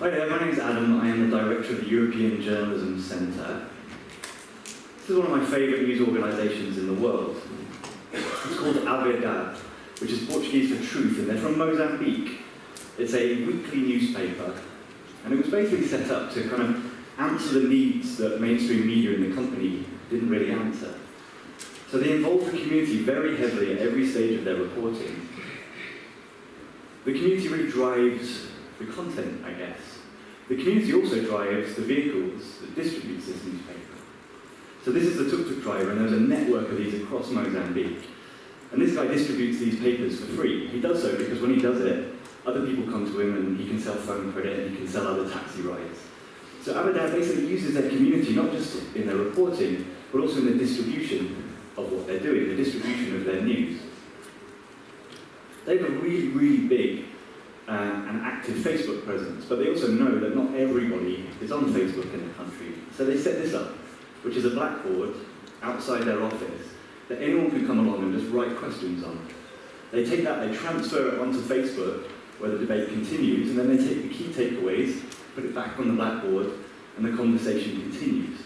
Hi there, my name is Adam. I am the Director of the European Journalism Centre. This is one of my favourite news organisations in the world. It's called A Verdade, which is Portuguese for truth, and they're from Mozambique. It's a weekly newspaper, and it was basically set up to kind of answer the needs that mainstream media in the company didn't really answer. So they involve the community very heavily at every stage of their reporting. The community really drives the content, I guess. The community also drives the vehicles that distributes this newspaper. So this is the tuk-tuk driver, and there's a network of these across Mozambique. And this guy distributes these papers for free. He does so because when he does it, other people come to him and he can sell phone credit and he can sell other taxi rides. So A Verdade basically uses their community not just in their reporting, but also in the distribution of what they're doing, the distribution of their news. They have a really, really big and active Facebook presence, but they also know that not everybody is on Facebook in the country. So they set this up, which is a blackboard outside their office that anyone can come along and just write questions on. They take that, they transfer it onto Facebook, where the debate continues, and then they take the key takeaways, put it back on the blackboard, and the conversation continues.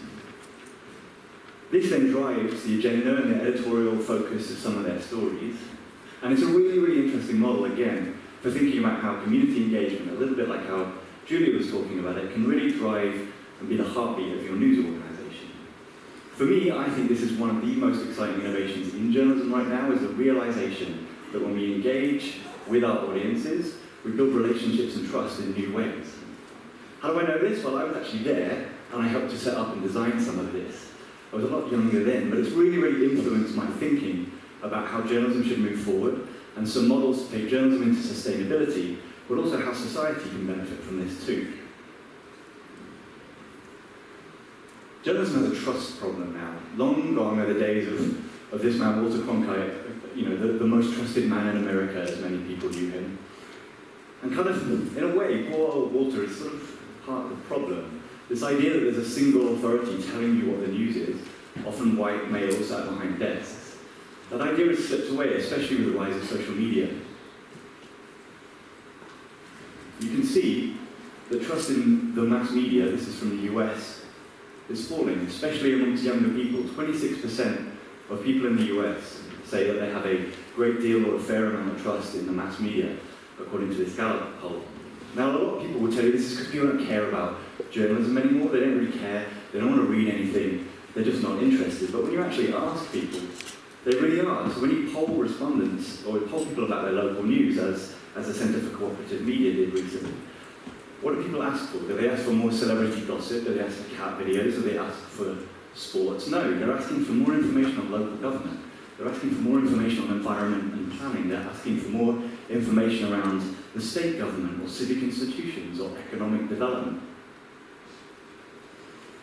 This then drives the agenda and the editorial focus of some of their stories. And it's a really, really interesting model, again, for thinking about how community engagement, a little bit like how Julia was talking about it, can really drive and be the heartbeat of your news organisation. For me, I think this is one of the most exciting innovations in journalism right now, is the realisation that when we engage with our audiences, we build relationships and trust in new ways. How do I know this? Well, I was actually there, and I helped to set up and design some of this. I was a lot younger then, but it's really, really influenced my thinking about how journalism should move forward, and some models to take journalism into sustainability, but also how society can benefit from this too. Journalism has a trust problem now. Long gone are the days of this man, Walter Cronkite, the most trusted man in America, as many people knew him. And kind of, in a way, poor old Walter is sort of part of the problem. This idea that there's a single authority telling you what the news is, often white males sat behind desks. That idea has slipped away, especially with the rise of social media. You can see that trust in the mass media, this is from the US, is falling, especially amongst younger people. 26% of people in the US say that they have a great deal or a fair amount of trust in the mass media, according to this Gallup poll. Now, a lot of people will tell you this is because people don't care about journalism anymore. They don't really care. They don't want to read anything. They're just not interested. But when you actually ask people, they really are. So when you poll respondents, or poll people about their local news, as the Centre for Cooperative Media did recently, what do people ask for? Do they ask for more celebrity gossip? Do they ask for cat videos? Do they ask for sports? No, they're asking for more information on local government. They're asking for more information on environment and planning. They're asking for more information around the state government or civic institutions or economic development.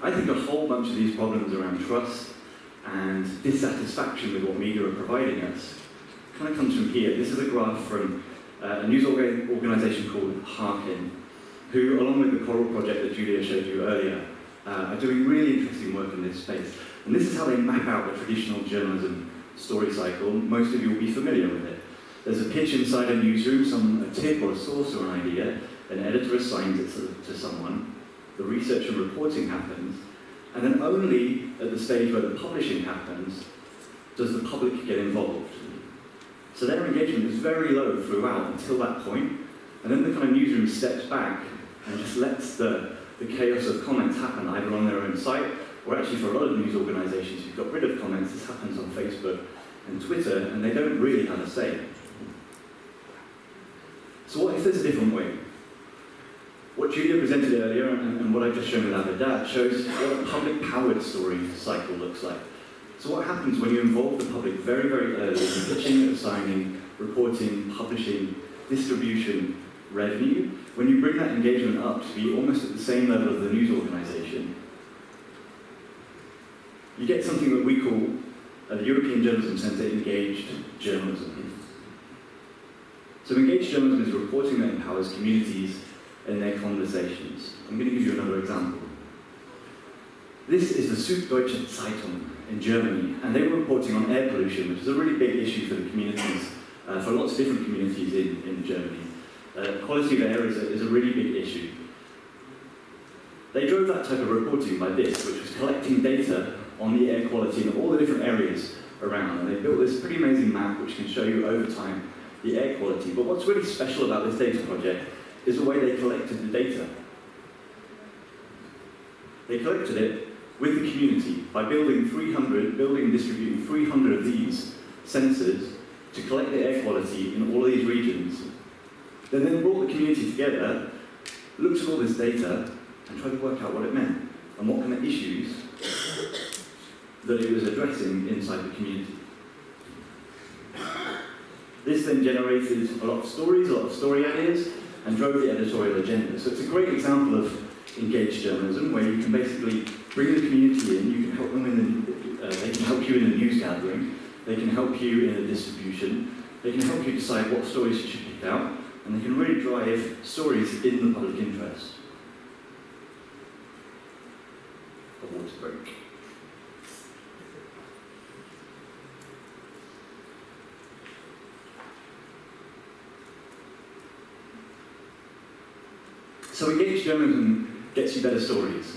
I think a whole bunch of these problems around trust and dissatisfaction with what media are providing us kind of comes from here. This is a graph from a news organisation called Harkin, who, along with the Coral project that Julia showed you earlier, are doing really interesting work in this space. And this is how they map out the traditional journalism story cycle. Most of you will be familiar with it. There's a pitch inside a newsroom, a tip or a source or an idea, an editor assigns it to someone, the research and reporting happens, and then only at the stage where the publishing happens does the public get involved. So their engagement is very low throughout until that point, and then the kind of newsroom steps back and just lets the chaos of comments happen, either on their own site, or actually for a lot of news organisations who've got rid of comments, this happens on Facebook and Twitter, and they don't really have a say. So what if there's a different way? What Julia presented earlier, and what I've just shown with A Verdade, shows what a public-powered story cycle looks like. So what happens when you involve the public very, very early in pitching, assigning, reporting, publishing, distribution, revenue, when you bring that engagement up to be almost at the same level of the news organisation, you get something that we call, at the European Journalism Centre, engaged journalism. So engaged journalism is reporting that empowers communities in their conversations. I'm going to give you another example. This is the Süddeutsche Zeitung in Germany, and they were reporting on air pollution, which is a really big issue for the communities, for lots of different communities in Germany. Quality of air is a really big issue. They drove that type of reporting by this, which was collecting data on the air quality in all the different areas around. And they built this pretty amazing map which can show you over time the air quality. But what's really special about this data project is the way they collected the data. They collected it with the community by building and distributing 300 of these sensors to collect the air quality in all of these regions. They then brought the community together, looked at all this data, and tried to work out what it meant and what kind of issues that it was addressing inside the community. This then generated a lot of stories, a lot of story ideas, and drove the editorial agenda. So it's a great example of engaged journalism, where you can basically bring the community in, you can help them they can help you in the news gathering, they can help you in the distribution, they can help you decide what stories you should pick out, and they can really drive stories in the public interest. A water break. So engaged journalism gets you better stories.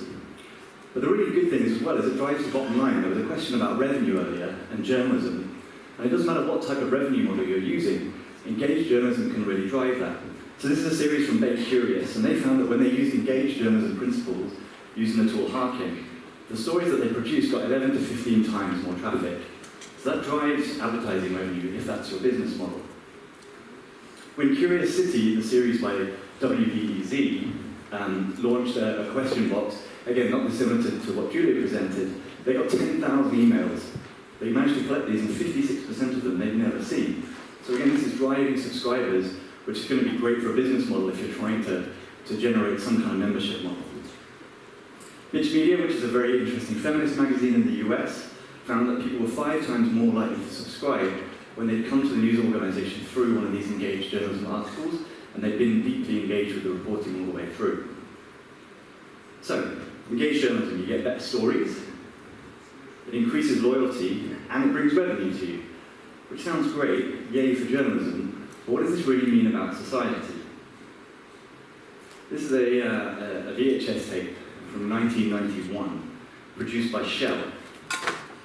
But the really good thing is as well is it drives the bottom line. There was a question about revenue earlier and journalism. And it doesn't matter what type of revenue model you're using, engaged journalism can really drive that. So this is a series from Bay Curious, and they found that when they used engaged journalism principles using the tool Harking, the stories that they produced got 11 to 15 times more traffic. So that drives advertising revenue if that's your business model. When Curious City, the series by WBEZ, launched a question box, again, not dissimilar to what Julia presented, they got 10,000 emails. They managed to collect these, and 56% of them they'd never seen. So again, this is driving subscribers, which is going to be great for a business model if you're trying to generate some kind of membership model. Niche Media, which is a very interesting feminist magazine in the US, found that people were 5 times more likely to subscribe when they'd come to the news organisation through one of these engaged journalism articles, and they've been deeply engaged with the reporting all the way through. So, engaged journalism, you get better stories, it increases loyalty, and it brings revenue to you. Which sounds great, yay for journalism, but what does this really mean about society? This is a VHS tape from 1991, produced by Shell.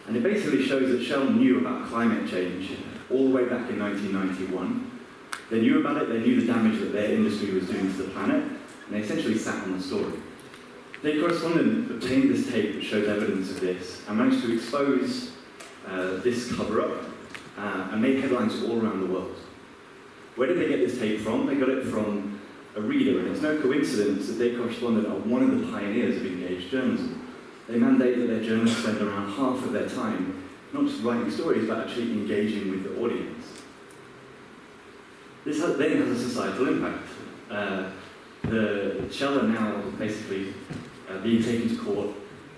And it basically shows that Shell knew about climate change all the way back in 1991. They knew about it, they knew the damage that their industry was doing to the planet, and they essentially sat on the story. Their correspondent obtained this tape that showed evidence of this, and managed to expose this cover-up, and made headlines all around the world. Where did they get this tape from? They got it from a reader, and it's no coincidence that their correspondent are one of the pioneers of engaged journalism. They mandate that their journalists spend around half of their time not just writing stories, but actually engaging with the audience. This then has a societal impact. The Shell are now basically being taken to court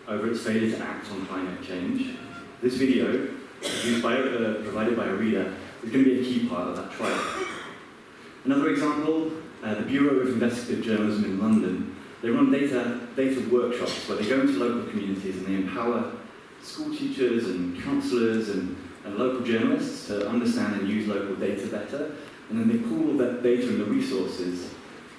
over its failure to act on climate change. This video, provided by a reader, is going to be a key part of that trial. Another example, the Bureau of Investigative Journalism in London, they run data workshops where they go into local communities and they empower school teachers and counsellors and local journalists to understand and use local data better. And then they pool that data and the resources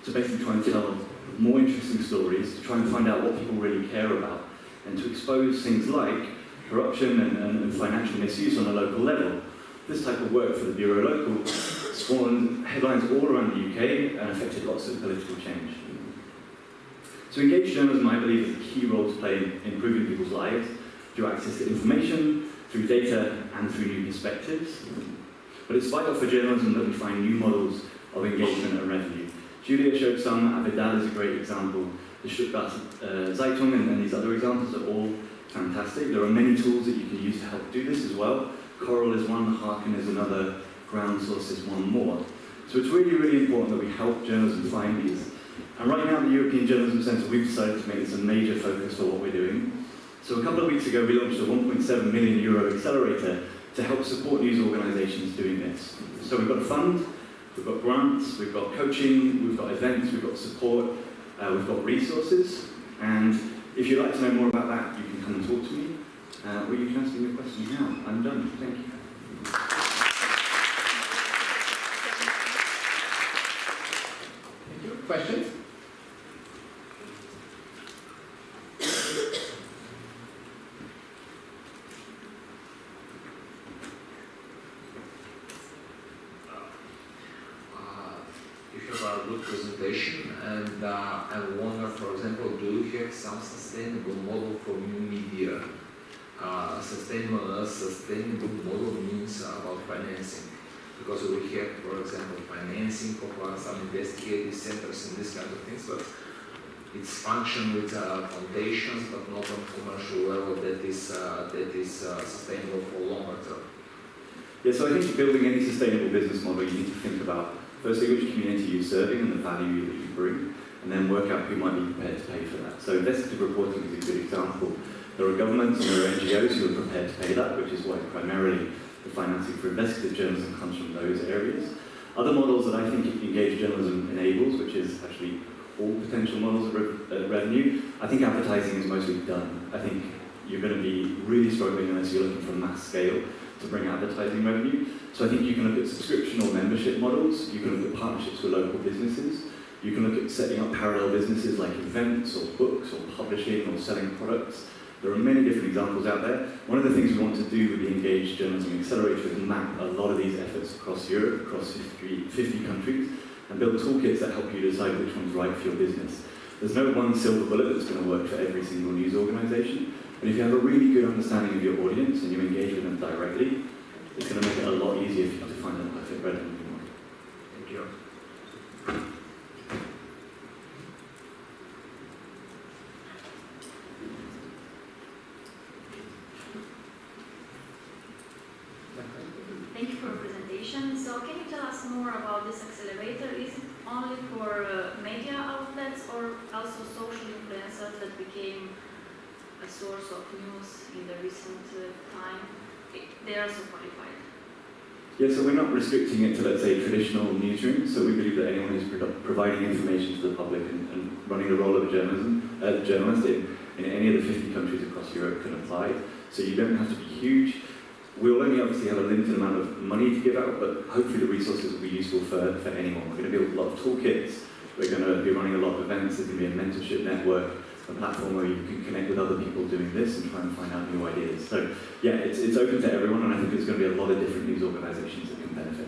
to basically try and tell more interesting stories, to try and find out what people really care about, and to expose things like corruption and financial misuse on a local level. This type of work for the Bureau Local spawned headlines all around the UK and affected lots of political change. So engaged journalism, I believe, has a key role to play in improving people's lives through access to information, through data, and through new perspectives. But it's vital for journalism that we find new models of engagement and revenue. Julia showed some, Avidal is a great example, the Stuttgart Zeitung and these other examples are all fantastic. There are many tools that you can use to help do this as well. Coral is one, Harkin is another, Ground Source is one more. So it's really, really important that we help journalism find these. And right now at the European Journalism Centre, we've decided to make this a major focus for what we're doing. So a couple of weeks ago, we launched a €1.7 million accelerator to help support news organisations doing this. So we've got a fund, we've got grants, we've got coaching, we've got events, we've got support, we've got resources. And if you'd like to know more about that, you can come and talk to me, or you can ask me a question now. I'm done. Thank you. Thank you. Questions? innovation, and I wonder, for example, do you have some sustainable model for new media? Sustainable model means about financing, because we have, for example, financing for some investigative centers and this kind of things, but it's function with foundations, but not on commercial level that is sustainable for longer term. Yeah, so I think building any sustainable business model, you need to think about, firstly, which community you're serving and the value that you bring, and then work out who might be prepared to pay for that. So investigative reporting is a good example. There are governments and there are NGOs who are prepared to pay that, which is why primarily the financing for investigative journalism comes from those areas. Other models that I think engaged journalism enables, which is actually all potential models of revenue, I think advertising is mostly done. I think you're going to be really struggling unless you're looking for mass scale to bring advertising revenue. So I think you can look at subscription or membership models, you can look at partnerships with local businesses, you can look at setting up parallel businesses like events or books or publishing or selling products. There are many different examples out there. One of the things we want to do with the Engaged Journalism Accelerator is map a lot of these efforts across Europe, across 50 countries, and build toolkits that help you decide which one's right for your business. There's no one silver bullet that's going to work for every single news organisation, but if you have a really good understanding of your audience and you engage with them directly, it's going to make it a lot easier for you to find the perfect revenue model. Thank you. Thank you for your presentation. So can you tell us more about this accelerator? Is it only for media outlets or also social influencers that became a source of news in the recent time? They are also qualified. Yeah, so we're not restricting it to, let's say, traditional newsrooms. So we believe that anyone who's providing information to the public and running the role of a journalist in any of the 50 countries across Europe can apply. So you don't have to be huge. We'll only obviously have a limited amount of money to give out, but hopefully the resources will be useful for anyone. We're going to build a lot of toolkits, we're going to be running a lot of events, there's going to be a mentorship network, a platform where you can connect with other people doing this and try and find out new ideas. So yeah, it's open to everyone, and I think there's going to be a lot of different news organisations that can benefit.